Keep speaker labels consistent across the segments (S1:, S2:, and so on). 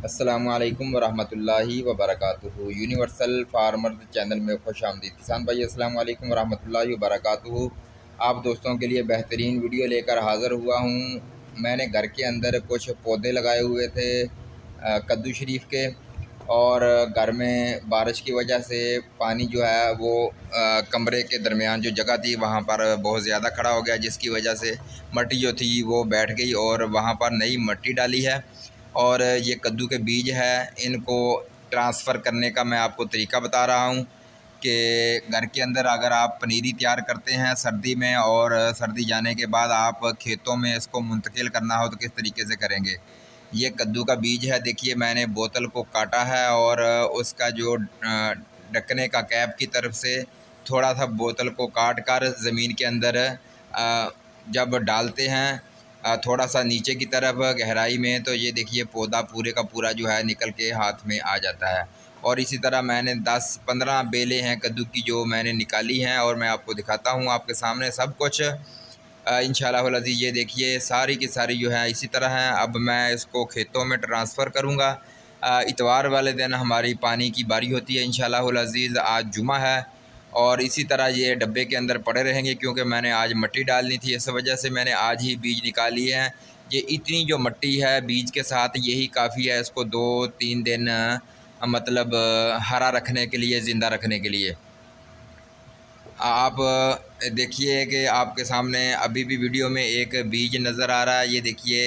S1: अस्सलामुअलैकुम वरहमतुल्लाहि वबरकातुहू। Universal farmer channel में खुश आमदीद। किसान भाई अस्सलामुअलैकुम वरहमतुल्लाहि वबरकातुहू। आप दोस्तों के लिए बेहतरीन वीडियो लेकर हाज़िर हुआ हूँ। मैंने घर के अंदर कुछ पौधे लगाए हुए थे कद्दू शरीफ के, और घर में बारिश की वजह से पानी जो है वो कमरे के दरमियान जो जगह थी वहाँ पर बहुत ज़्यादा खड़ा हो गया, जिसकी वजह से मिट्टी जो थी वो बैठ गई और वहाँ पर नई मिट्टी डाली है। और ये कद्दू के बीज है, इनको ट्रांसफ़र करने का मैं आपको तरीका बता रहा हूँ कि घर के अंदर अगर आप पनीरी तैयार करते हैं सर्दी में और सर्दी जाने के बाद आप खेतों में इसको मुंतकिल करना हो तो किस तरीके से करेंगे। ये कद्दू का बीज है, देखिए मैंने बोतल को काटा है और उसका जो ढकने का कैप की तरफ से थोड़ा सा बोतल को काट कर ज़मीन के अंदर जब डालते हैं थोड़ा सा नीचे की तरफ गहराई में, तो ये देखिए पौधा पूरे का पूरा जो है निकल के हाथ में आ जाता है। और इसी तरह मैंने 10-15 बेलें हैं कद्दू की जो मैंने निकाली हैं और मैं आपको दिखाता हूँ आपके सामने सब कुछ इंशाअल्लाह अज़ीज़। ये देखिए सारी की सारी जो है इसी तरह हैं। अब मैं इसको खेतों में ट्रांसफ़र करूँगा। इतवार वाले दिन हमारी पानी की बारी होती है इंशाअल्लाह अज़ीज़। आज जुमा है और इसी तरह ये डब्बे के अंदर पड़े रहेंगे क्योंकि मैंने आज मिट्टी डालनी थी, इस वजह से मैंने आज ही बीज निकाल लिए हैं। ये इतनी जो मिट्टी है बीज के साथ यही काफ़ी है इसको 2-3 दिन मतलब हरा रखने के लिए, ज़िंदा रखने के लिए। आप देखिए कि आपके सामने अभी भी वीडियो में एक बीज नज़र आ रहा है, ये देखिए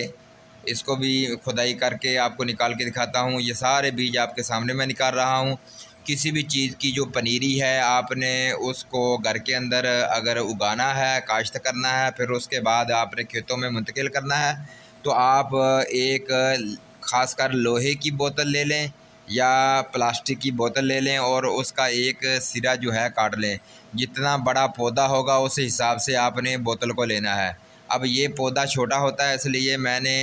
S1: इसको भी खुदाई करके आपको निकाल के दिखाता हूँ। ये सारे बीज आपके सामने मैं निकाल रहा हूँ। किसी भी चीज़ की जो पनीरी है आपने उसको घर के अंदर अगर उगाना है, काश्त करना है, फिर उसके बाद आपने खेतों में मुंतकिल करना है, तो आप एक ख़ासकर लोहे की बोतल ले लें या प्लास्टिक की बोतल ले लें और उसका एक सिरा जो है काट लें। जितना बड़ा पौधा होगा उस हिसाब से आपने बोतल को लेना है। अब ये पौधा छोटा होता है इसलिए मैंने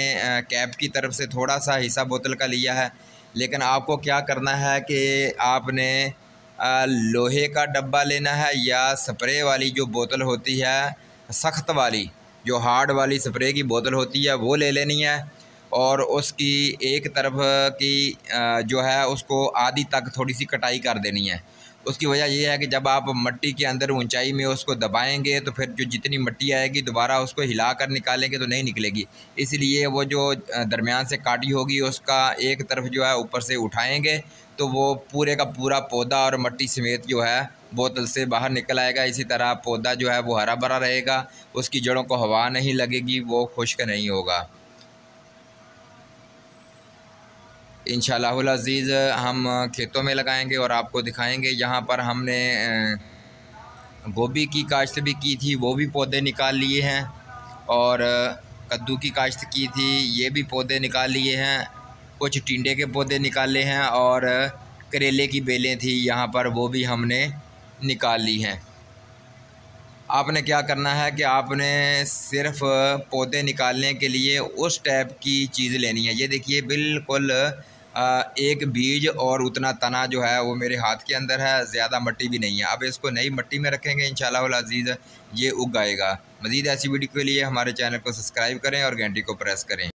S1: कैप की तरफ से थोड़ा सा हिस्सा बोतल का लिया है, लेकिन आपको क्या करना है कि आपने लोहे का डब्बा लेना है या स्प्रे वाली जो बोतल होती है, सख्त वाली जो हार्ड वाली स्प्रे की बोतल होती है वो ले लेनी है। और उसकी एक तरफ की जो है उसको आधी तक थोड़ी सी कटाई कर देनी है। उसकी वजह यह है कि जब आप मिट्टी के अंदर ऊंचाई में उसको दबाएंगे तो फिर जो जितनी मिट्टी आएगी दोबारा उसको हिला कर निकालेंगे तो नहीं निकलेगी। इसलिए वो जो दरमियान से काटी होगी उसका एक तरफ जो है ऊपर से उठाएंगे तो वो पूरे का पूरा पौधा और मिट्टी समेत जो है बोतल से बाहर निकल आएगा। इसी तरह पौधा जो है वो हरा भरा रहेगा, उसकी जड़ों को हवा नहीं लगेगी, वो खुश्क नहीं होगा। इंशाअल्लाह अज़ीज़ हम खेतों में लगाएंगे और आपको दिखाएंगे। यहाँ पर हमने गोभी की काश्त भी की थी, वो भी पौधे निकाल लिए हैं, और कद्दू की काश्त की थी, ये भी पौधे निकाल लिए हैं। कुछ टिंडे के पौधे निकाले हैं और करेले की बेलें थी यहाँ पर, वो भी हमने निकाल ली हैं। आपने क्या करना है कि आपने सिर्फ़ पौधे निकालने के लिए उस टाइप की चीज़ लेनी है। ये देखिए बिल्कुल एक बीज और उतना तना जो है वो मेरे हाथ के अंदर है, ज़्यादा मिट्टी भी नहीं है। अब इसको नई मिट्टी में रखेंगे इंशाअल्लाह अज़ीज़ ये उग आएगा। मज़ीद ऐसी वीडियो के लिए हमारे चैनल को सब्सक्राइब करें और घंटी को प्रेस करें।